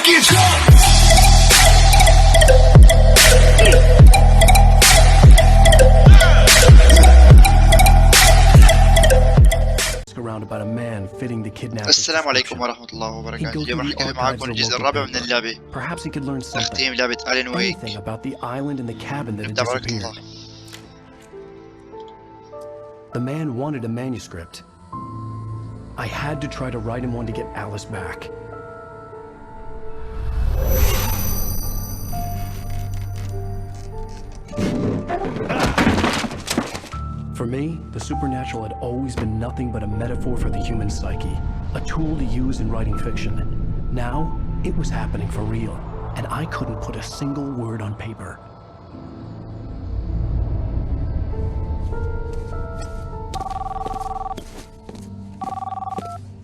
السلام عليكم ورحمة الله وبركاته. اليوم راح نتكلم معاكم عن الجزء الرابع من اللعبة تختيم لعبة ألين ويك. نبدأ ببركة الله. The man wanted a manuscript. I had to try to write him one to get Alice back. For me, the supernatural had always been nothing but a metaphor for the human psyche, a tool to use in writing fiction. Now, it was happening for real, and I couldn't put a single word on paper.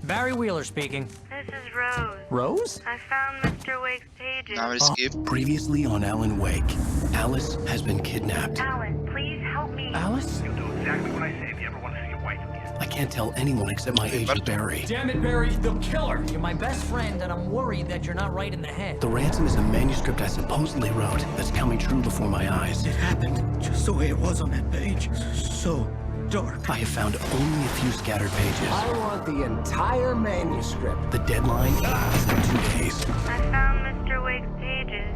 Barry Wheeler speaking. This is Rose. Rose? I found Mr. Wake's pages. نعمل escape. Previously on Alan Wake, Alice has been kidnapped. Alan, please help me. Alice? You'll do exactly what I say if you ever want to see your wife again. I can't tell anyone except my agent Barry. Damn it, Barry, they'll kill her. You're my best friend, and I'm worried that you're not right in the head. The ransom is a manuscript I supposedly wrote that's coming true before my eyes. It happened just the way it was on that page. So dark. I have found only a few scattered pages. I want the entire manuscript. The deadline is in 2 days. I found Mr. Wake's pages.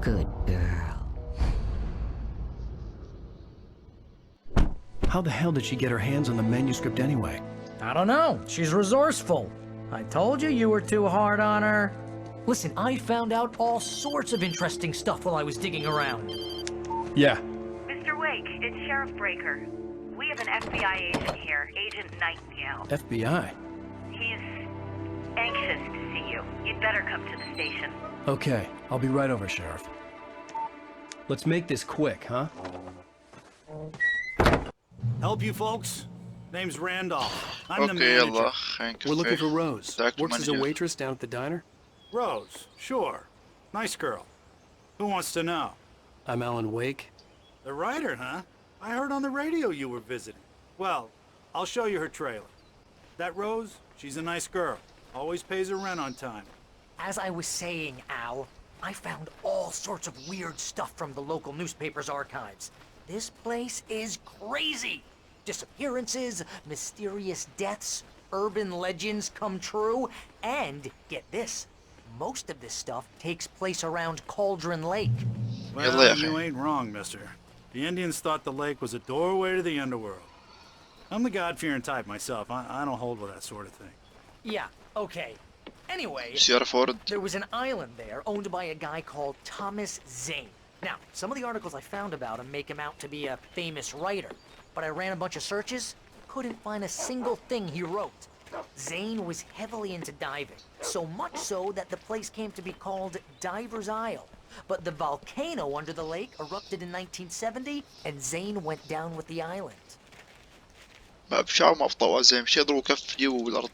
Good girl. How the hell did she get her hands on the manuscript anyway? I don't know. She's resourceful. I told you you were too hard on her. Listen, I found out all sorts of interesting stuff while I was digging around. Yeah. Mr. Wake, it's Sheriff Breaker. We have an FBI agent here, Agent Nightingale. FBI? He's anxious to see you. You'd better come to the station. Okay, I'll be right over, Sheriff. Let's make this quick, huh? Help you folks? Name's Randolph. I'm the Okay, manager. يلا خلينا We're looking for نكفي. Rose. Direct Works as a manager. waitress down at the diner. Rose, sure. Nice girl. Who wants to know? I'm Alan Wake. The writer, huh? I heard on the radio you were visiting. Well, I'll show you her trailer. That Rose, she's a nice girl. Always pays her rent on time. As I was saying, Al, I found all sorts of weird stuff from the local newspaper's archives. This place is crazy. Disappearances, mysterious deaths, urban legends come true, and get this, most of this stuff takes place around Cauldron Lake. Well, يلا يا أخي. you ain't wrong, mister. The Indians thought the lake was a doorway to the underworld. I'm the God-fearing type myself. I don't hold with that sort of thing. Yeah, okay. Anyway, سيارة فورد. there was an island there owned by a guy called Thomas Zane. Now, some of the articles I found about him make him out to be a famous writer, but I ran a bunch of searches, couldn't find a single thing he wrote. Zane was heavily into diving, so much so that the place came to be called Diver's Isle. But the volcano under the lake erupted in 1970, and Zane went down with the island. ما بشعر ما بطوع زي مش يضربوا كف جيبه بالأرض.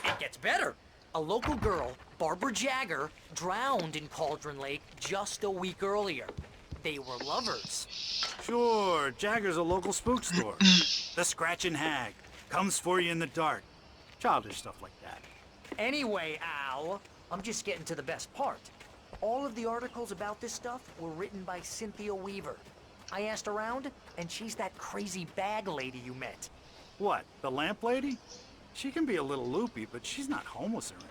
It gets better. A local girl, Barbara Jagger, drowned in Cauldron Lake just a week earlier. They were lovers. Sure, Jagger's a local spook store. The Scratching Hag. Comes for you in the dark. Childish stuff like that. Anyway, Al, I'm just getting to the best part. All of the articles about this stuff were written by Cynthia Weaver. I asked around, and she's that crazy bag lady you met. What, the lamp lady? She can be a little loopy, but she's not homeless or anything.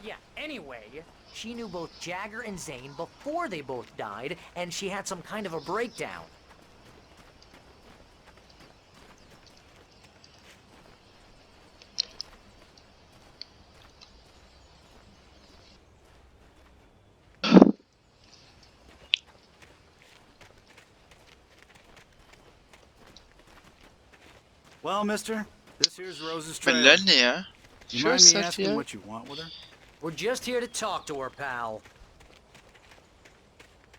Yeah, anyway, she knew both Jagger and Zane before they both died, and she had some kind of a breakdown. Well, mister, this here's Rose's trailer. مللني ها. You شو mind me صار asking فيها؟ what you want with her? We're just here to talk to her, pal.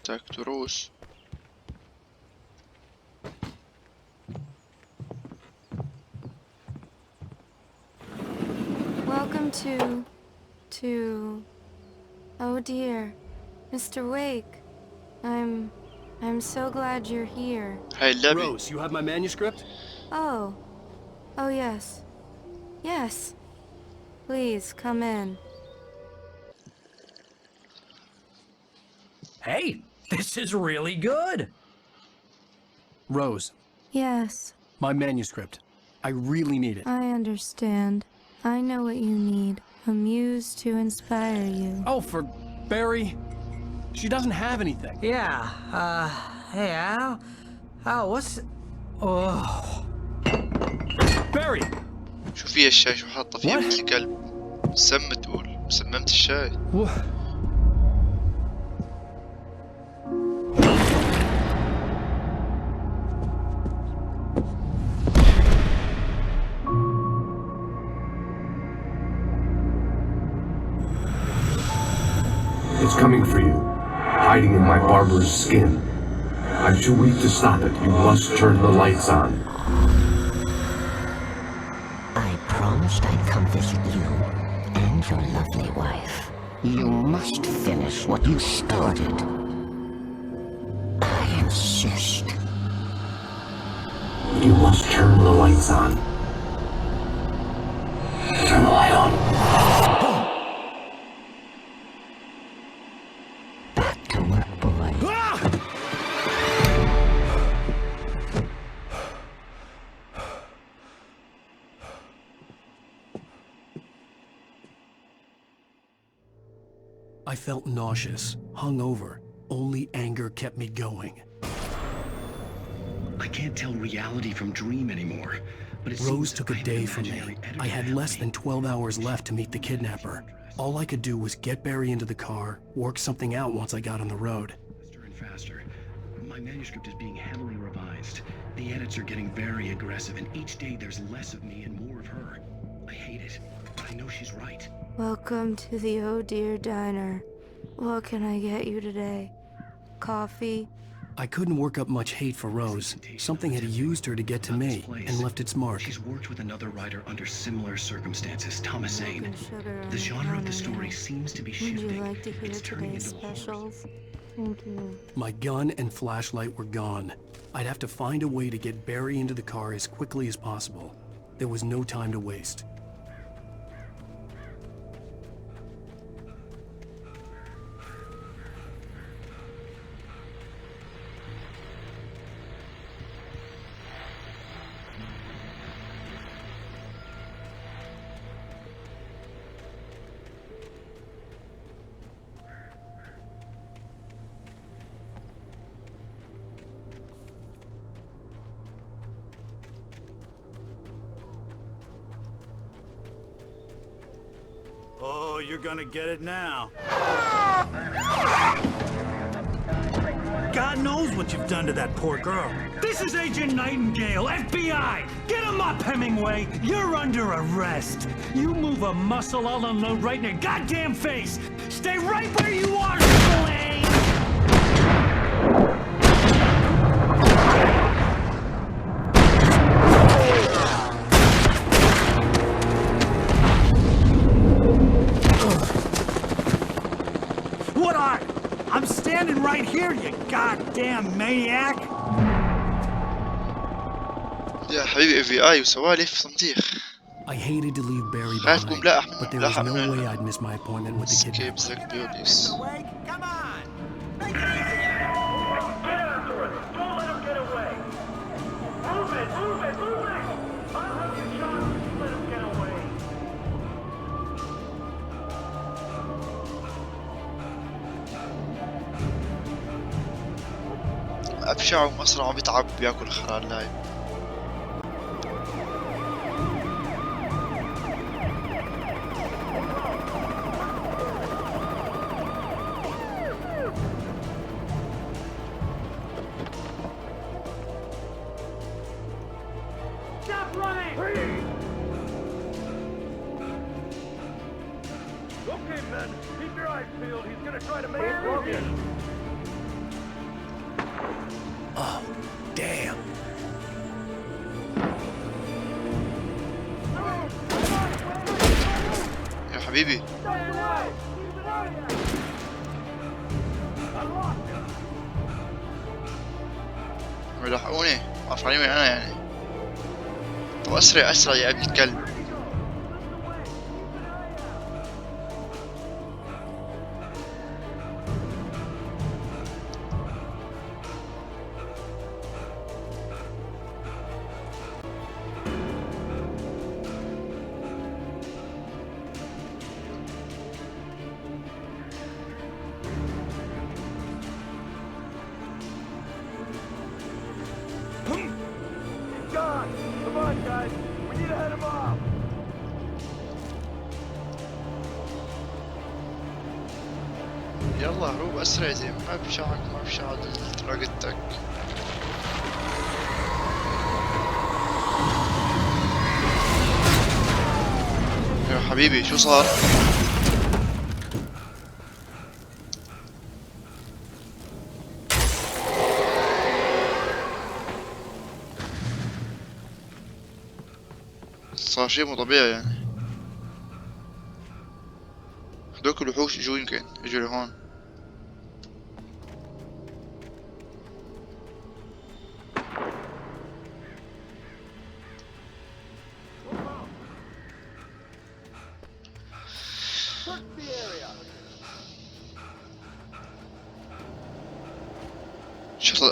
تاكتروس. Welcome Welcome to... Oh dear, Mr. Wake. I'm so glad you're here. هاي اللعبة. Rose, you have my manuscript? Oh. Oh yes. Yes. Please, come in. Hey, this is really good. Rose, Yes, my manuscript. I really need it. I understand. I know what you need. A muse to inspire you. Oh, for Barry? She doesn't have anything. Yeah, hey, Al, what's... Oh... Barry! شو فيها الشاي؟ شو حاطة فيها مثل كلب؟ سم تقول، سممت الشاي. It's coming for you, hiding in my barber's skin. I'm too weak to stop it. You must turn the lights on. I promised I'd come visit you and your lovely wife. You must finish what you started. I insist. You must turn the lights on. Turn the light on. Back to work, boy. I felt nauseous, hungover. Only anger kept me going. I can't tell reality from dream anymore. But it Rose seems took a I had day an from me. imaginary editor I had help less me. than 12 hours left to meet the kidnapper. All I could do was get Barry into the car, work something out once I got on the road. Faster and faster. My manuscript is being heavily revised. The edits are getting very aggressive, and each day there's less of me and more of her. I hate it, but I know she's right. Welcome to the Oh Dear Diner. What can I get you today? Coffee? I couldn't work up much hate for Rose. Something had used her to get to me and left its mark. She's worked with another writer under similar circumstances, Thomas Zane. Milk and sugar The and genre of the lemon story there. seems to be Would shifting. you like to hear It's turning today's into horror. specials? Thank you. My gun and flashlight were gone. I'd have to find a way to get Barry into the car as quickly as possible. There was no time to waste. Oh, you're gonna get it now. God knows what you've done to that poor girl. This is Agent Nightingale, FBI! Get him up, Hemingway! You're under arrest! You move a muscle, I'll unload right in your goddamn face! Stay right where you are, Slane! What are? I'm standing right here, you goddamn maniac! يا حبيبي FBI وسوالف صنديق. I hated to leave Barry خايف تكون behind, ملاحق but there was ملاحق no من way I'd miss my appointment with the escape kidnapper. the beauties. Come on! Make it easy! Get after us! Don't let him get away! Move it! Move it! Move it! I'll have you shot if you let him get away! أبشع وأسرع بيتعب بياكل خرار لايب. Stop running! Please! Okay, men. Keep your eyes peeled. He's gonna try to make it through here. Oh, damn. حبيبي. يلحقوني عارفين وين انا يعني. طب اسرع اسرع يا ابن الكلب. Come on, guys. We need to head him off. يلا هروب اسرع زي ما في شعك ما في شعر رقدتك. يا حبيبي شو صار؟ صار شيء مو طبيعي يعني. هدوك الوحوش اجوا يمكن اجوا لهون.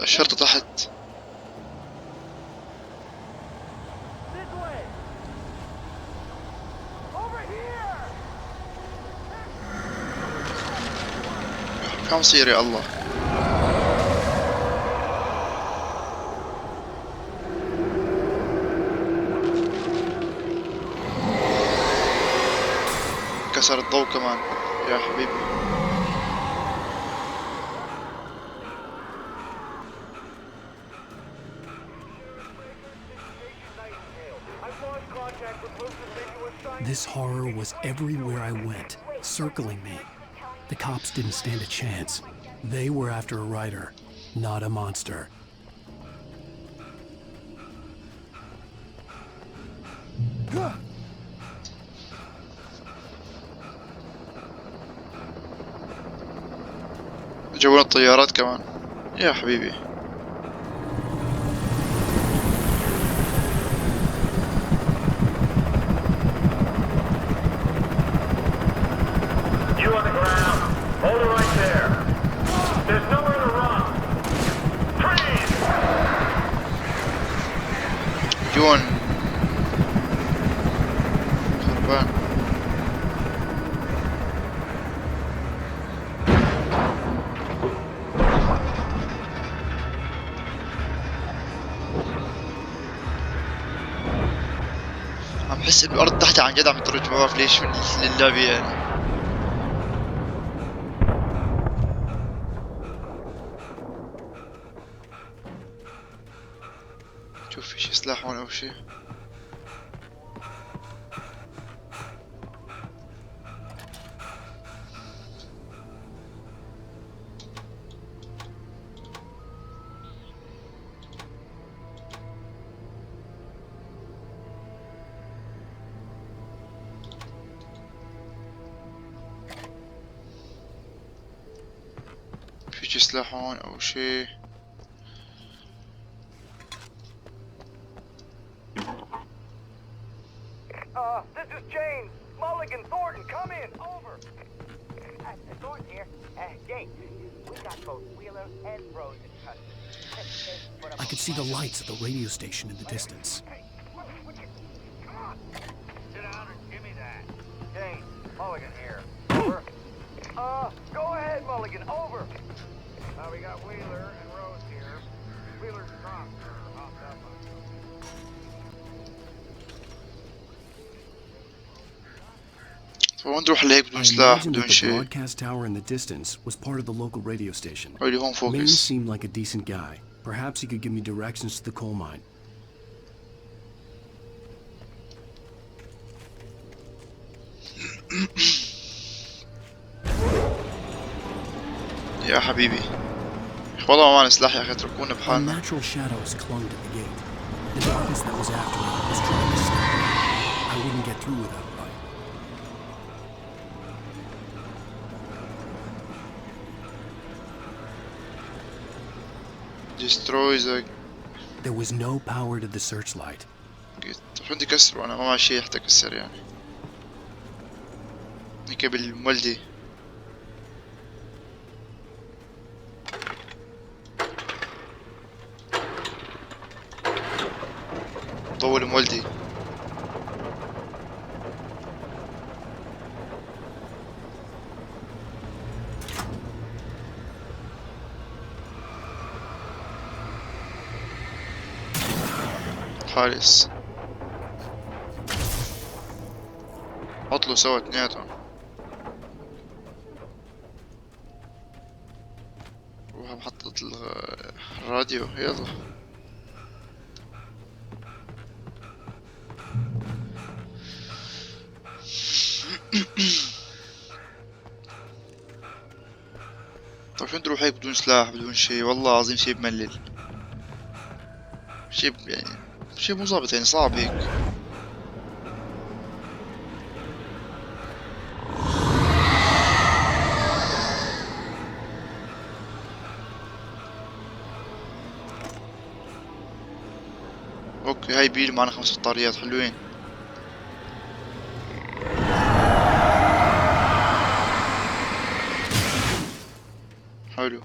الشرطة تحت. كم صير يا الله. كسر الضوء كمان يا حبيبي. This horror was everywhere I went, circling me. The cops didn't stand a chance. They were after a writer, not a monster. جابونا الطيارات كمان يا حبيبي. جون خربان. عم حس بالارض تحت عن جد عم ترج، ما بعرف ليش من اللعبة يعني. شوف في شي سلاح هون او شي. في شي سلاح هون او شي. This is James. Mulligan, Thornton, come in. Over. Thornton here. James, we got both Wheeler and Rose in custody. I could see the lights of the radio station in the distance. Come on. Sit down and give me that. James, Mulligan here. Over. Go ahead, Mulligan. Over. We got Wheeler and Rose here. Wheeler's drunk or hopped up on. وين نروح لهيك بدون سلاح بدون The شيء. broadcast tower in the distance was part of the local radio station. اللي هون Maine فوكس. seemed like a decent guy. Perhaps he could give me directions to the coal mine. يا حبيبي والله ما معنا سلاح يا اخي، اتركونا The بحالنا. natural shadows clung to the gate. The darkness that was after me was trying to stop me. I wouldn't get through without a light. destroy the. There was no power to the searchlight. طب عندي كسر وانا ما معي شيء حتى اكسر يعني. هيك بالمولدي. طول مولدي. خالص عطلوا سوا اثنيناتهم روح محطة الراديو يلا. طيب شو نروح هيك بدون سلاح بدون شي؟ والله العظيم شي بملل، شي يعني شي مو ظابط يعني، صعب هيك. اوكي هاي بيل معنا 5 بطاريات حلوين. حلو.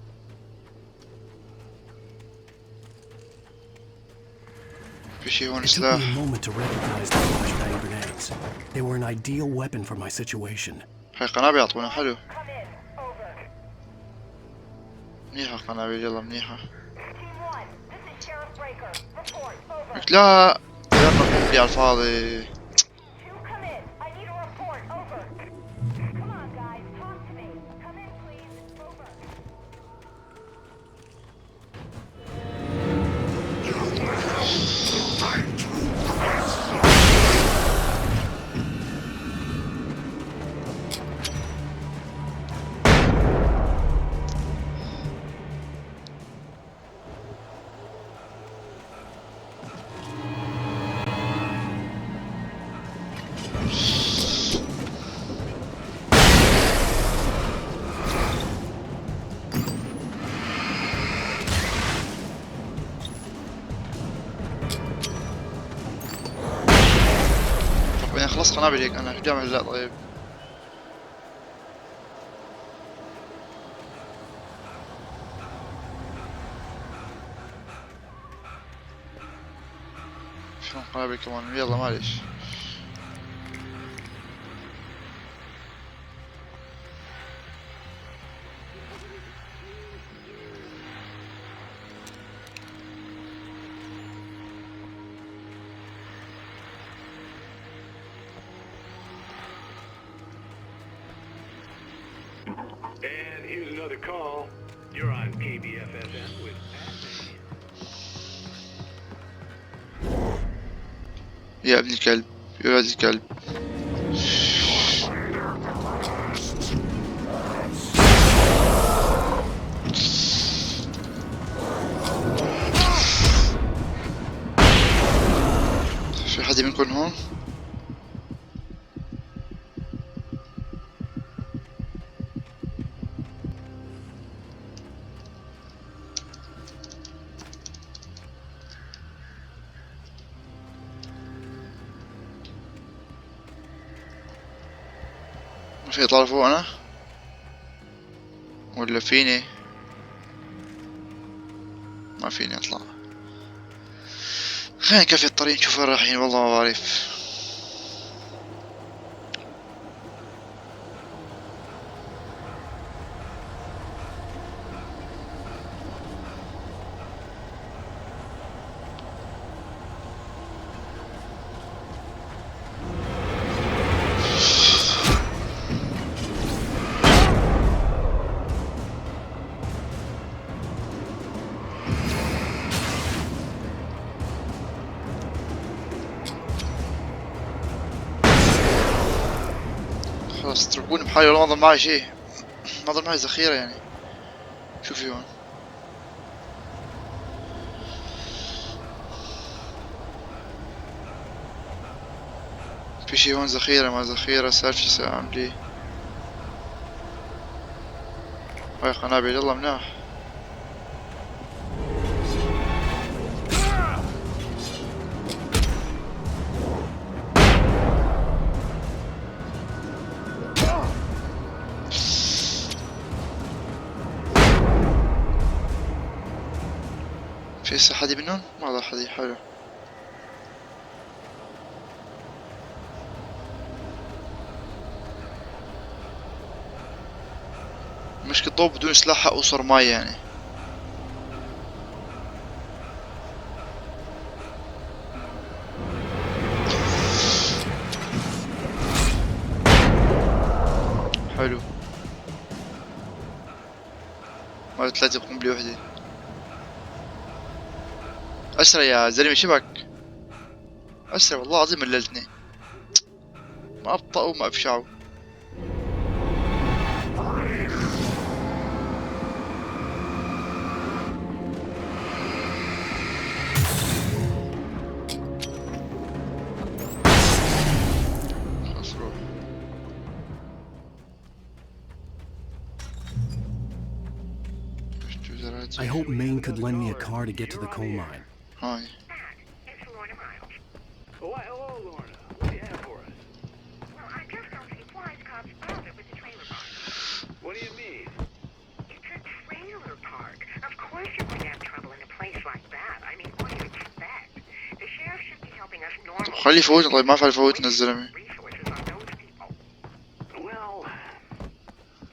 في شي هون سلاح. It took me a moment to recognize the flashbang grenades. They were an ideal weapon for my situation. هاي قنابل يعطونا حلو. منيحة قنابل يلا منيحة. لك لا تدرب على الفاضي. خلص قنابل هيك انا شو اعمل؟ لا طيب شو قنابل كمان يلا معلش. And here's another call. You're on KBFFM with يا ابن الكلب يا ولد الكلب. في حد منكم هون؟ في اطلع فوق انا ولا فيني؟ ما فيني اطلع. خلينا نكفي الطريق نشوف وين رايحين والله ما بعرف. خلاص اتركوني بحالي ولا ما ضل معي شي، ما ضل معي ذخيرة يعني. شو في هون؟ في شي هون ذخيرة ما ذخيرة صار شي ساعة عامل ايه؟ هاي قنابل يلا مناح. في هسه حدي منهم؟ ما ضل حدي. حلو. مشكلة طوب بدون سلاح أوصر ماي يعني. حلو. مرة 3 قنبلة وحدة. أسرع يا زلمة شبك. أسرع والله العظيم مللتني. ما أبطأوا ما أبشعوا. I hope Maine could lend me a car to get to the coal mine. Hi. Oh, hello, Lorna. What do you have for us? Well, I just don't see why the cops found it with the trailer park. What do you mean? It's a trailer park. Of course you're going to have trouble in a place like that. I mean, what do you expect? The sheriff should be helping us normally. خلي يفوتنا. طيب ما في يفوتنا الزلمة. Resources on those people. Well,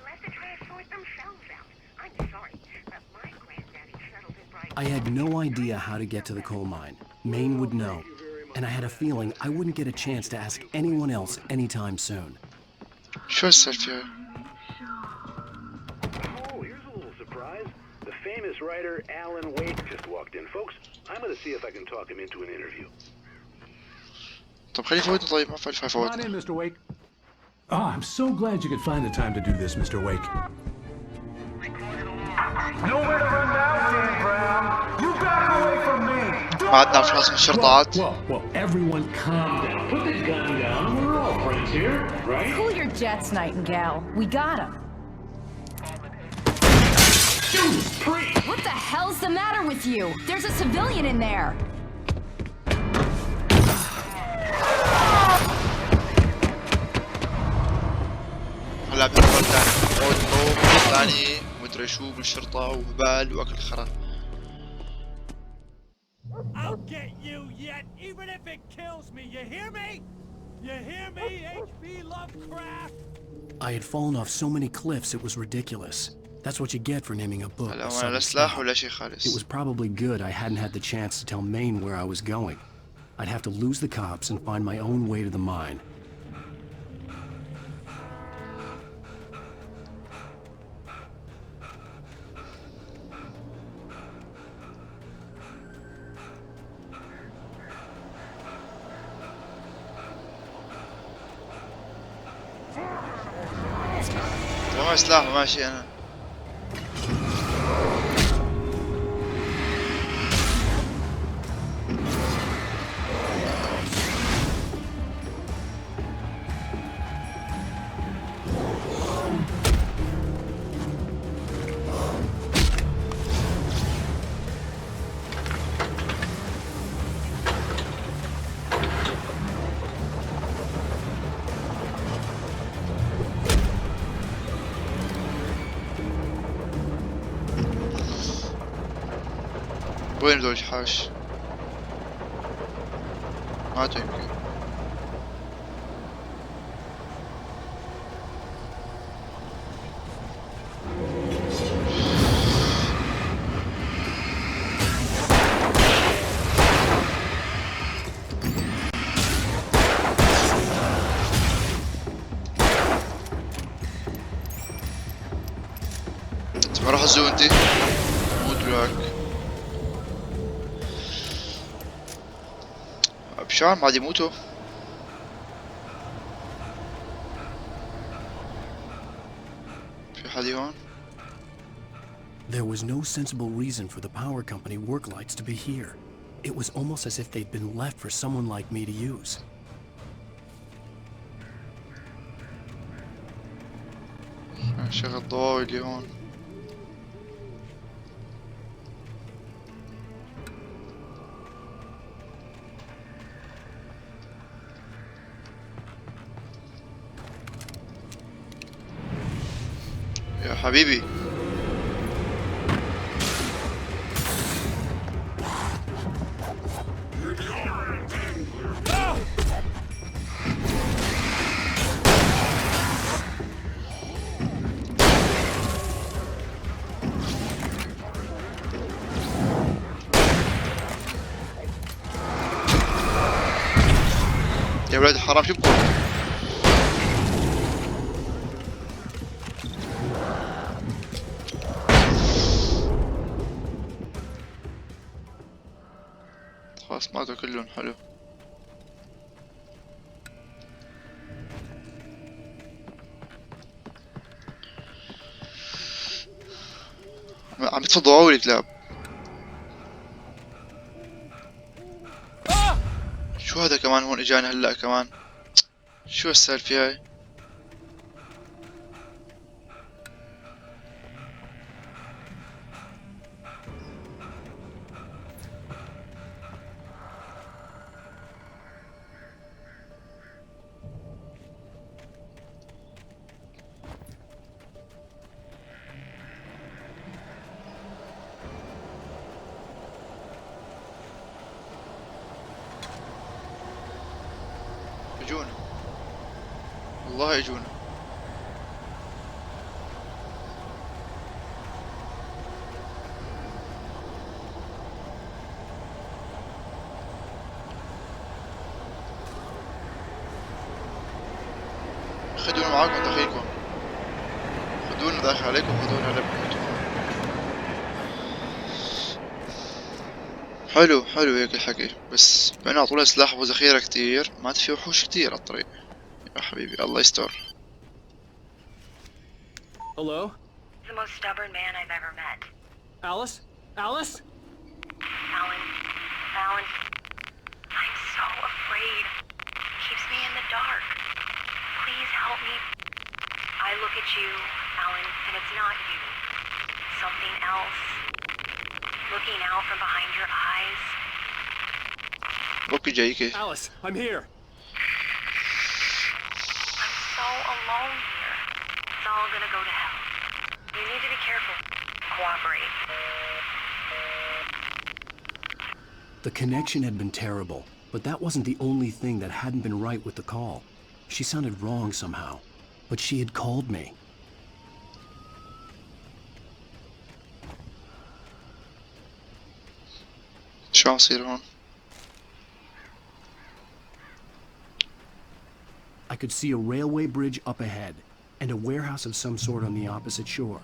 Let the trash sort themselves out. I'm sorry, but my granddaddy settled it right. I had no idea how to get to the coal mine. Maine would know. And I had a feeling I wouldn't get a chance to ask anyone else anytime soon. شو هالسالفة؟ oh, here's a little surprise. The famous writer Alan Wake just walked in. Folks, I'm going to see if I can talk him into an interview. طب خلي يفوتنا. طيب ما في Come on يفوتنا. in, Mr. Wake. Oh, I'm so glad you could find the time to do this, Mr. Wake. Nowhere to run now, Dan Brown. You back away from me. ما عاد نعرف ناس من الشرطات. Whoa, everyone calm down. Put the gun down. We're all friends here, right? Cool your jets, Nightingale. We got him. Judas Priest! What the hell's the matter with you? There's a civilian in there. هلا بنقول ثاني مدري شو بالشرطة وهبال وأكل خرا. I'll get you yet, even if it kills me. You hear me? You hear me, H.P. Lovecraft? I had fallen off so many cliffs it was ridiculous. That's what you get for naming a book. هلا ولا سلاح ولا شيء خالص. It was probably good I hadn't had the chance to tell Maine where I was going. I'd have to lose the cops and find my own way to the mine. ما سلاح ماشي أنا. وين بدول الحاش؟ ماتوا يمكن. ما راح ازو انتي موت وياك. ابشار بعد يموتوا. في حد هون؟ There was no sensible reason for the power company work lights to be here. It was almost as if they'd been left for someone like me to use. شغل ضوء اللي هون. يا حبيبي يا ولاد الحرام شو بكون؟ خلاص ماتوا كلهم. حلو. عم يتفضوا الكلاب. شو هذا كمان هون اجانا هلا كمان؟ شو السالفة هاي؟ اجونا والله اجونا. خدونا معاكم دخيلكم، خدونا داخل عليكم، خدونا على بيتكم. حلو حلو هيك الحكي، بس بين اعطونا سلاح وذخيرة كتير، ما في وحوش كتير على الطريق. يا حبيبي الله يستر. Hello? The most stubborn man I've ever met. Alice? Alice? Alan. Alan. I'm so afraid. Keeps me in the dark. Please help me. I look at you, Alan, and it's not you. Something else. Looking out from behind your eyes. اوكي جايكي. Alice, I'm here. I'm so alone here. It's all gonna go to hell. You need to be careful. Cooperate. The connection had been terrible, but that wasn't the only thing that hadn't been right with the call. She sounded wrong somehow, but she had called me. شو عم يصير هون؟ I could see a railway bridge up ahead, and a warehouse of some sort on the opposite shore.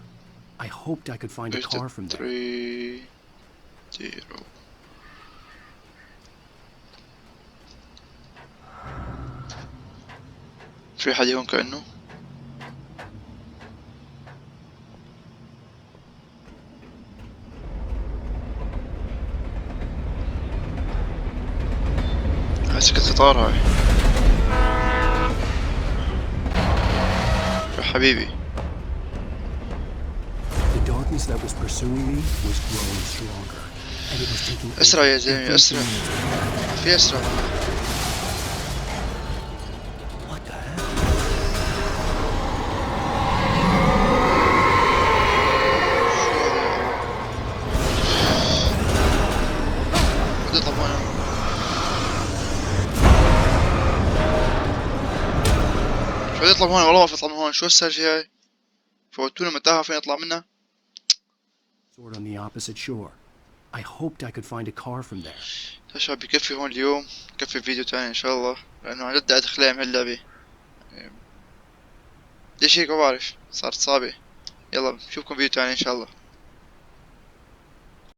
I hoped I could find a car from there. 3-0. في حد هون كأنه؟ سكة قطار هاي. يا حبيبي. The darkness that was pursuing me was growing stronger, and it was taking أسرع يا زلمة أسرع. في أسرع. What the hell? بدي أطلع هون. شو بدي أطلع هون؟ والله ما في أطلع من هون. شو السالفة هاي؟ فوتونا متاهة فين أطلع منها؟ Sort on the opposite shore. I hoped I could find a car from there. يا شباب بكفي هون اليوم، بكفي فيديو تاني إن شاء الله، لأنه عن جد قاعد أخلع من هاللعبة. ليش هيك ما بعرف، صارت صعبة. يلا نشوفكم فيديو تاني إن شاء الله.